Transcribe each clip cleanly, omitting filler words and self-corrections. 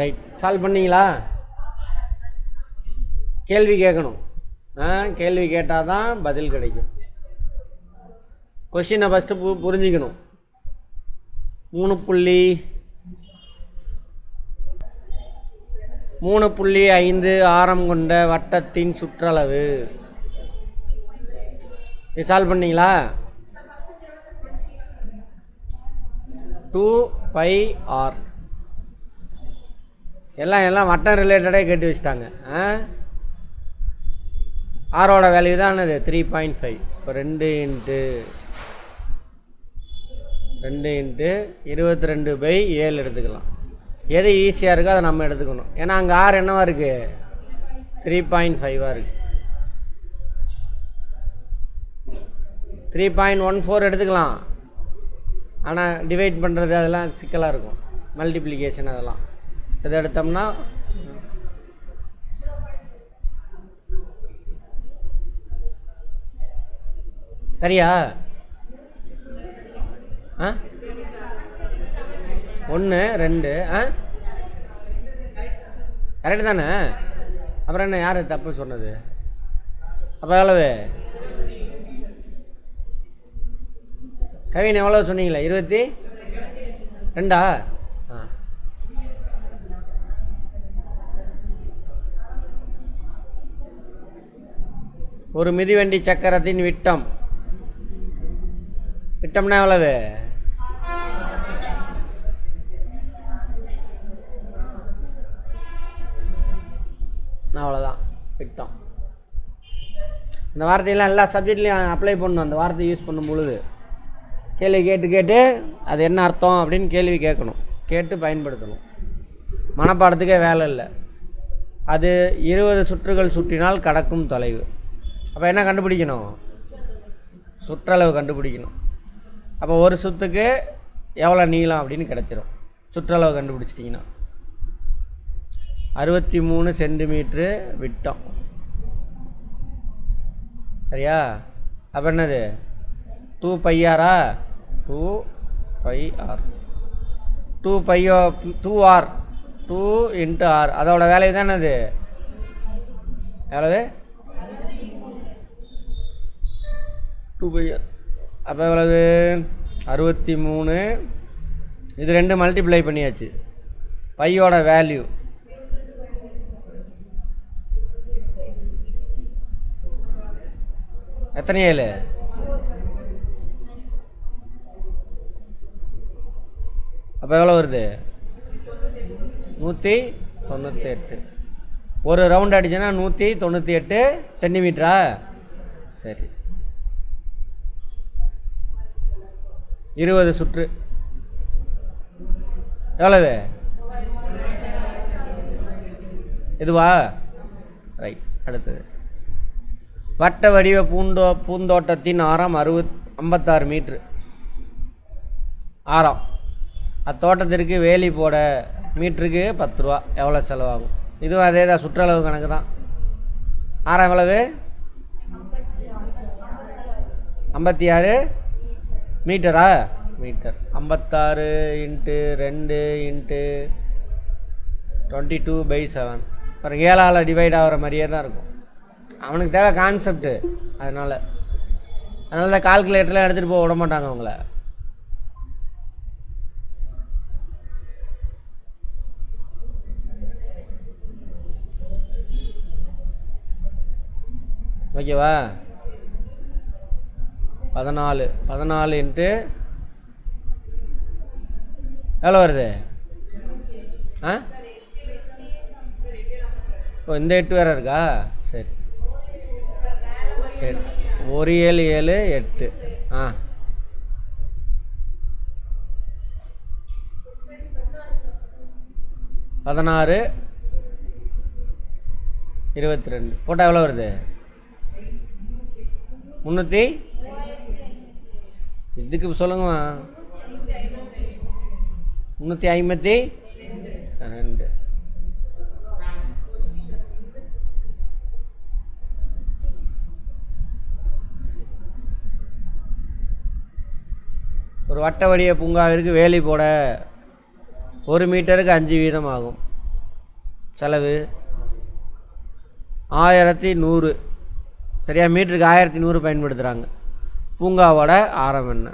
Right, solve பண்ணிங்களா? கேள்வி கேட்கணும். கேள்வி கேட்டால் தான் பதில் கிடைக்கும். கொஸ்டினை ஃபஸ்ட்டு புரிஞ்சிக்கணும். 3.5 ஆரம் கொண்ட வட்டத்தின் சுற்றளவு. இது சால்வ் பண்ணிங்களா? 2πr. எல்லாம் வட்டம் ரிலேட்டடே கேட்டு வச்சுட்டாங்க. ஆரோட வேல்யூ தான் என்னது? 3.5. இப்போ 2 × 22/7 எடுத்துக்கலாம். எது ஈஸியாக இருக்கோ அதை நம்ம எடுத்துக்கணும். ஏன்னா அங்கே ஆர் என்னவா இருக்குது? 3.5 இருக்குது. 3.14 எடுத்துக்கலாம். ஆனால் டிவைட் பண்ணுறது அதெல்லாம் சிக்கலாக இருக்கும். மல்டிப்ளிகேஷன் அதெல்லாம் இதை எடுத்தோம்னா சரியா? 1 2 கரெக்டு தானே? அப்புறம் என்ன, யார் தப்பு சொன்னது? அப்போ எவ்வளவு கவின்? எவ்வளோ சொன்னீங்களா? 22? ஒரு மிதிவண்டி சக்கரத்தின் விட்டம்னா எவ்வளவு? அவ்வளோதான் விட்டம். இந்த வார்த்தையெல்லாம் எல்லா சப்ஜெக்ட்லேயும் அப்ளை பண்ணணும். அந்த வார்த்தையை யூஸ் பண்ணும் பொழுது கேள்வி கேட்டு அது என்ன அர்த்தம் அப்படின்னு கேள்வி கேட்கணும், கேட்டு பயன்படுத்தணும். மனப்பாடத்துக்கே வேலை இல்லை. அது 20 சுற்றுகள் சுற்றினால் கடக்கும் தொலைவு. அப்போ என்ன கண்டுபிடிக்கணும்? சுற்றளவு கண்டுபிடிக்கணும். அப்போ ஒரு சுற்றுக்கு எவ்வளோ நீளம் அப்படின்னு கிடச்சிரும். சுற்றளவு கண்டுபிடிச்சிட்டிங்கன்னா 63 சென்டிமீட்ரு விட்டம். சரியா? அப்போ என்னது? 2πr. 2πr 2r 2 × r. அதோட வேல்யூ தான் என்னது? எவ்வளவு? 2πr. அப்போ எவ்வளவு? 63. இது 2 மல்டிப்ளை பண்ணியாச்சு. பையோட வேல்யூ எத்தனை 7? அப்போ எவ்வளோ வருது? 198. ஒரு ரவுண்ட் அடிச்சுன்னா 198 சென்டிமீட்டரா? சரி, 20 சுற்று எவ்வளவு? இதுவா? ரைட். அடுத்தது வட்ட வடிவ பூந்தோட்டத்தின் ஆரம் 56 மீட்ரு ஆரம். அத்தோட்டத்திற்கு வேலி போட மீட்டருக்கு 10 ரூபா. எவ்வளோ செலவாகும்? இதுவும் அதே தான், சுற்றளவு கணக்கு தான். ஆரம் எவ்வளவு? 56 மீட்டரா? மீட்டர். 56 × 2 × 22/7. அப்புறம் 7ஆல் டிவைட் ஆகிற மாதிரியே தான் இருக்கும். அவனுக்கு தேவை கான்செப்டு. அதனால தான் கால்குலேட்டர்லாம் எடுத்துகிட்டு போக விட மாட்டாங்க அவங்கள. ஓகேவா? 14 × எவ்வளோ வருது? ஓ, இந்த 8 வேறு இருக்கா? சரி, 1 7 7 8. 16 22 போட்டால் எவ்வளோ வருது? 300. இதுக்கு சொல்லுங்கம்மா. 352. ஒரு வட்ட வடிவ பூங்காவிற்கு வேலி போட 1 மீட்டருக்கு 5 வீதம் ஆகும். செலவு 1100. சரியா? மீட்டருக்கு 1100 பயன்படுத்துகிறாங்க. பூங்காவோட ஆரம் என்ன?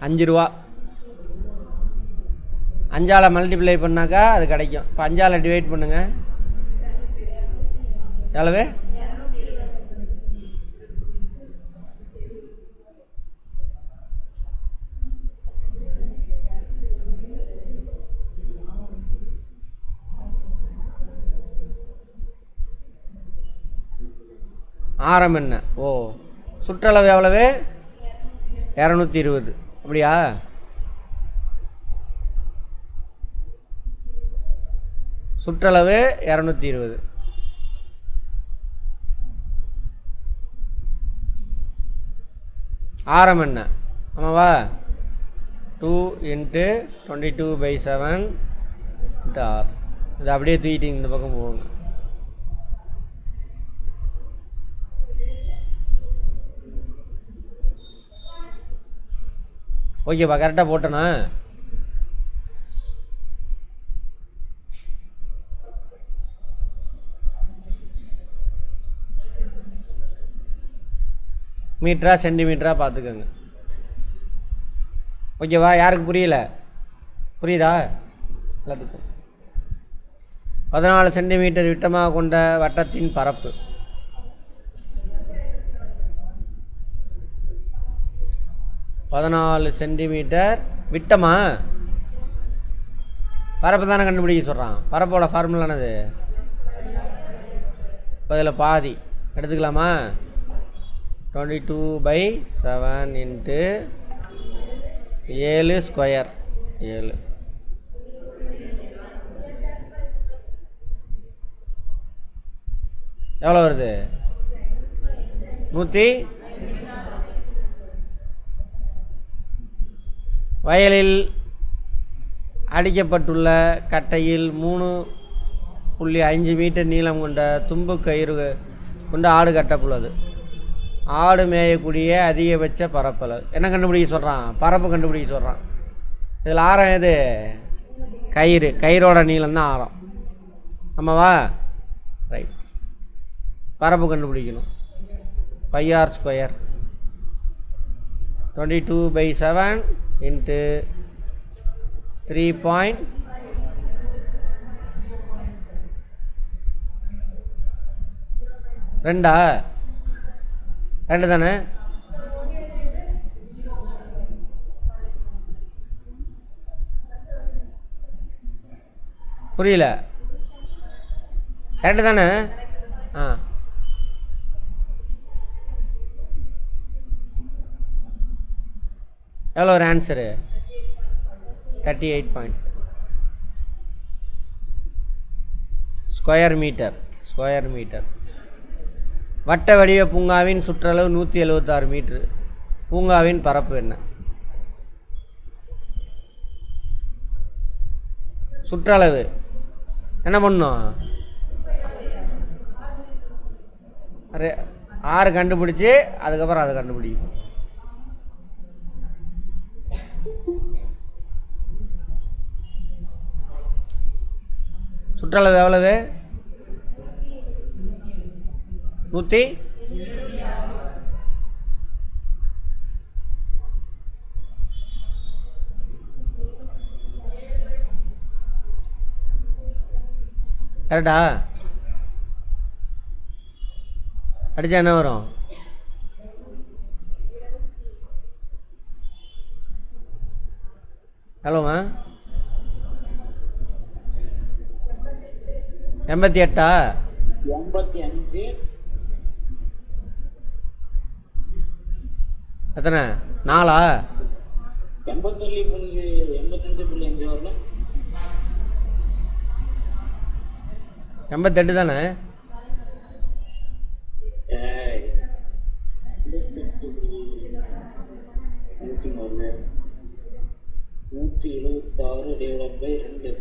₹5. 5ஆல் மல்டிப்ளை பண்ணாக்கா அது கிடைக்கும். இப்போ 5ஆல் டிவைட் பண்ணுங்க. எவ்வளவு? ஆரம் என்ன? ஓ, சுற்றளவு எவ்வளவு? 220. அப்படியா? சுற்றளவு 220. ஆரம் என்ன? ஆமாவா? 2 × 22/7 × r. இது அப்படியே தூக்கிட்டு இந்த பக்கம் போங்க. ஓகேப்பா, கரெக்டாக போட்டேனா? மீட்டரா சென்டிமீட்டரா பார்த்துக்கோங்க. ஓகேவா? யாருக்கு புரியல? புரியுதா எல்லாத்துக்கும்? 14 சென்டிமீட்டர் விட்டமாக கொண்ட வட்டத்தின் பரப்பு. சென்டிமீட்டர் விட்டமா? பரப்பு தானே கண்டுபிடிக்க சொல்கிறான். பரப்போட ஃபார்முலானது அதில் பாதி எடுத்துக்கலாமா? 22/7 × 7 ஸ்கொயர். 7 எவ்வளோ வருது? 100. வயலில் அடிக்கப்பட்டுள்ள கட்டையில் 3.5 மீட்டர் நீளம் கொண்ட தும்பு கயிறு கொண்ட ஆடு கட்டப்பட்டுள்ளது. ஆடு மேயக்கூடிய அதிகபட்ச பரப்பளவு என்ன கண்டுபிடிக்க சொல்கிறான்? பரப்பு கண்டுபிடிக்க சொல்கிறான். இதில் ஆரம் எது? கயிறு. கயிறோட நீளம் தான் ஆரம். ஆமாவா? ரைட். பரப்பு கண்டுபிடிக்கணும். πr² 22/7 × 3. ரெண்டா? 2 தானே? புரியல? 2 தானே? ஆ, எவ்வளோ ஒரு answer? 38 square metre. Square metre. வட்ட வடிவ பூங்காவின் சுற்றளவு 176 மீட்ரு. பூங்காவின் பரப்பு என்ன? சுற்றளவு என்ன பண்ணும்? 6 கண்டுபிடிச்சி அதுக்கப்புறம் அதை கண்டுபிடிக்கும். சுற்றளவு எவ்வளவு? 100. கரெக்டா? அடிச்சா என்ன வரும்? ஹலோமா? 88. 85. எத்தனை? 4ஆ? 85.5 வரல. 88 தானே? 176/2.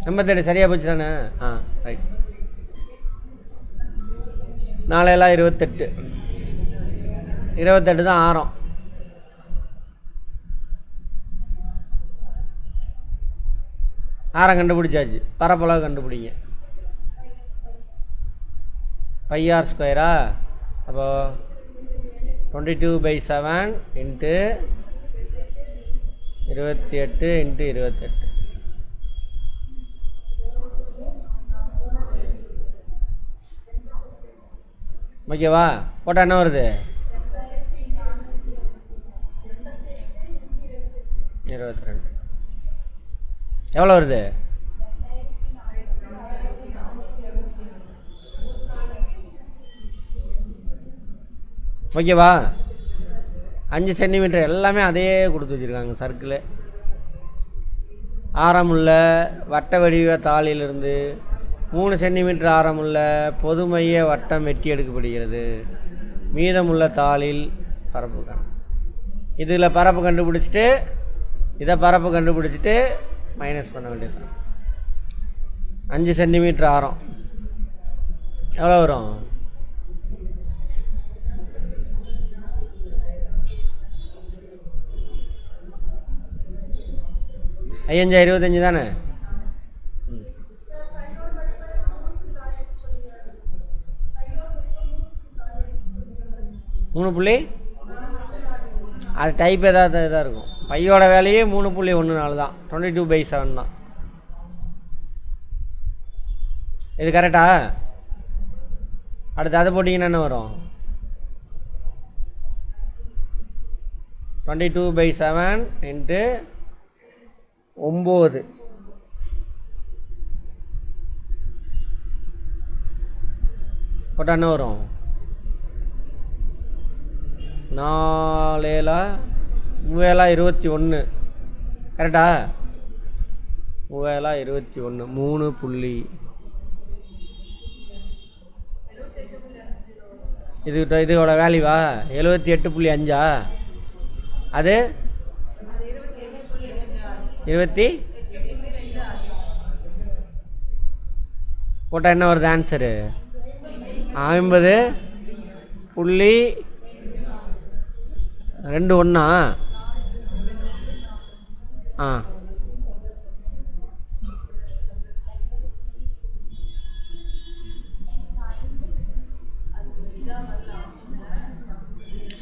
88 சரியாக போச்சு தானே? ஆ, ரைட். 4 28. 28 தான் ஆரம். ஆரம் கண்டுபிடிச்சாச்சு. பரப்பளவு கண்டுபிடிங்க. 5r². அப்போ 22/7 இன்ட்டு 28 இன்ட்டு 28. ஓகேவா? போட்டால் என்ன வருது? 22. எவ்வளோ வருது? ஓகேவா? 5 சென்டிமீட்டர் எல்லாமே அதையே கொடுத்து வச்சுருக்காங்க. சர்க்கிள் ஆரமுள்ள வட்ட வடிவ தாளிலிருந்து 3 சென்டிமீட்டர் ஆரமுள்ள பொதுமைய வட்டம் வெட்டி எடுக்கப்படுகிறது. மீதமுள்ள தாளில் பரப்பு இதில் பரப்பு கண்டுபிடிச்சிட்டு இதை பரப்பு கண்டுபிடிச்சிட்டு மைனஸ் பண்ண வேண்டியது. 5 சென்டிமீட்டர் ஆரம் எவ்வளோ வரும்? 5 25 தானே? 3 அது டைப் ஏதாவது இதாக இருக்கும். பையோட வேலையே 3.14 தான். 22/7 தான். இது கரெக்டா? அடுத்து அதை போட்டிங்கன்னா என்ன வரும்? 22/7 இன்ட்டு 9 போட்டால் என்ன வரும்? 4 21. கரெக்டா? 21 3. இதோட வேல்யூவா 78.5. அது 20 போட்டால் என்ன வருது ஆன்சரு? 50.21. ஆ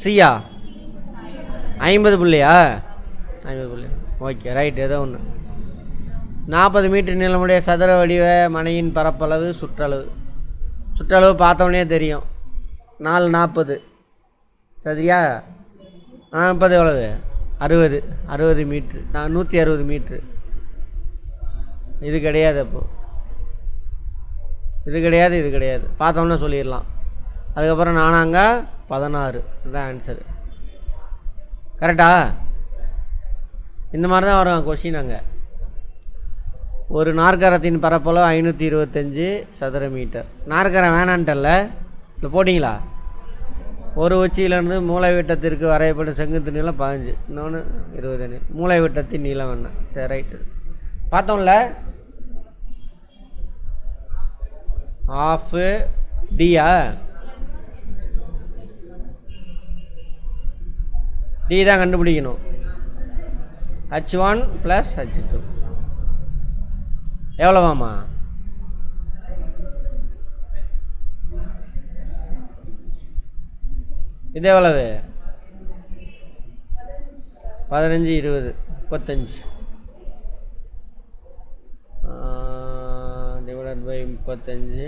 சியா 50 புள்ளியா? 50 புள்ளி. Okay right. ஏதோ ஒன்று. 40 மீட்டர் நீளமுடைய சதுர வடிவ மனையின் பரப்பளவு சுற்றளவு பார்த்தோன்னே தெரியும். 440 சரியா? 40 எவ்வளவு? 60 மீட்ரு. 160 மீட்ரு. இது கிடையாது. அப்போது இது கிடையாது. பார்த்தோன்னே சொல்லிடலாம். அதுக்கப்புறம் 16 இதுதான் ஆன்சரு. கரெக்டா? இந்த மாதிரி தான் வரும் கொஷின். அங்கே ஒரு நாற்கரத்தின் பரப்பளவு 525 சதுர மீட்டர். நாற்கரம் வேணான்ட்டல்ல, இல்லை போட்டிங்களா? ஒரு உச்சியிலேருந்து மூளைவிட்டத்திற்கு வரையப்படும் செங்குத்து நீளம் 15, இன்னொன்று 20. மூளைவிட்டத்தின் நீளம் என்ன? சரி ரைட்டு. பார்த்தோம்ல ஆஃபு டியா? டி தான் கண்டுபிடிக்கணும். H1 + H2 எவ்வளோவாம்மா? இது எவ்வளவு? 15 20 35 டிவைடட் பை 35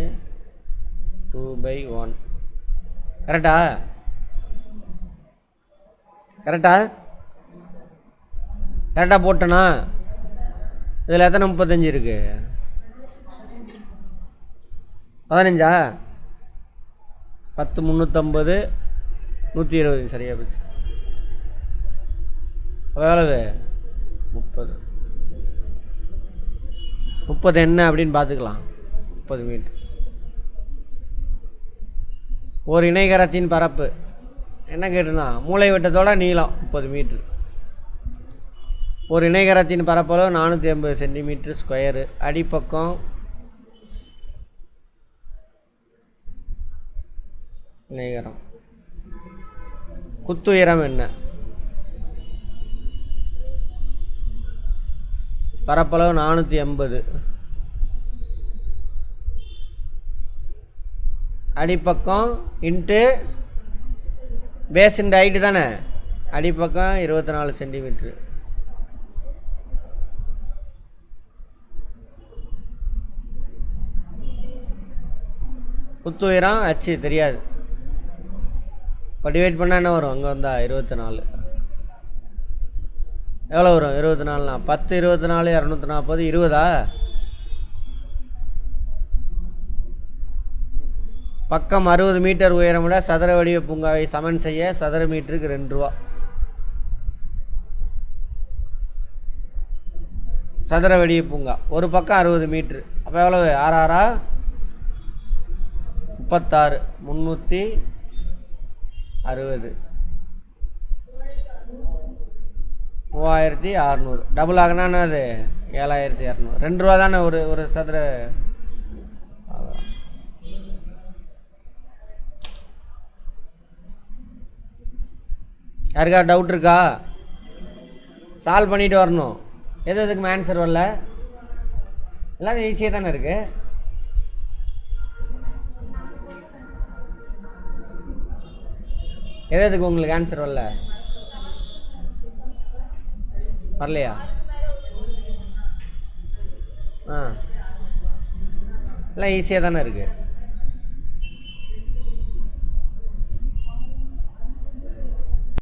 2/1. கரெக்டா? போட்டனா? இதில் எத்தனை 35 இருக்கு? 15. 10 350 120. சரியா போச்சு. எவ்வளவு? 30 என்ன அப்படின்னு பார்த்துக்கலாம். 30 மீட்டர். ஒரு இணைகரத்தின் பரப்பு என்ன கேட்டிருந்தான்? மூளை வட்டத்தோட நீளம் 30 மீட்ரு. ஒரு இணைகரத்தின் பரப்பளவு 480 சென்டிமீட்டர் ஸ்கொயரு. அடிப்பக்கம் நிகரம். குத்துயரம் என்ன? பரப்பளவு 480. அடிப்பக்கம் இன்ட்டு பேஸின் ஹைட்டு தானே, அடிப்பக்கம் 24 சென்டிமீட்ரு. குத்து உயரம் அச்சு தெரியாது. இப்போ டிவைட் பண்ணால் என்ன வரும்? அங்கே வந்தா 24 எவ்வளோ வரும்? 24னா 10 24 240 20ஆ? பக்கம் 60 மீட்டர் உயரமுள்ள சதுர வடிவ பூங்காவை சமன் செய்ய சதுர மீட்டருக்கு 2 ரூபா. சதுர வடிவ பூங்கா ஒரு பக்கம் 60 மீட்ரு. அப்போ எவ்வளவு? 6 6 36 360 3600. டபுள் ஆகினா அது 7200. 2 ரூபா தானே ஒரு சதுர. யாருக்கா டவுட் இருக்கா? சால்வ் பண்ணிட்டு வரணும். எதுக்கு ஆன்சர் வரல? எல்லாம் ஈஸியாக தானே இருக்கு. எதுக்கு உங்களுக்கு ஆன்சர் வரல? வரலையா? எல்லாம் ஈஸியாக தானே இருக்குது.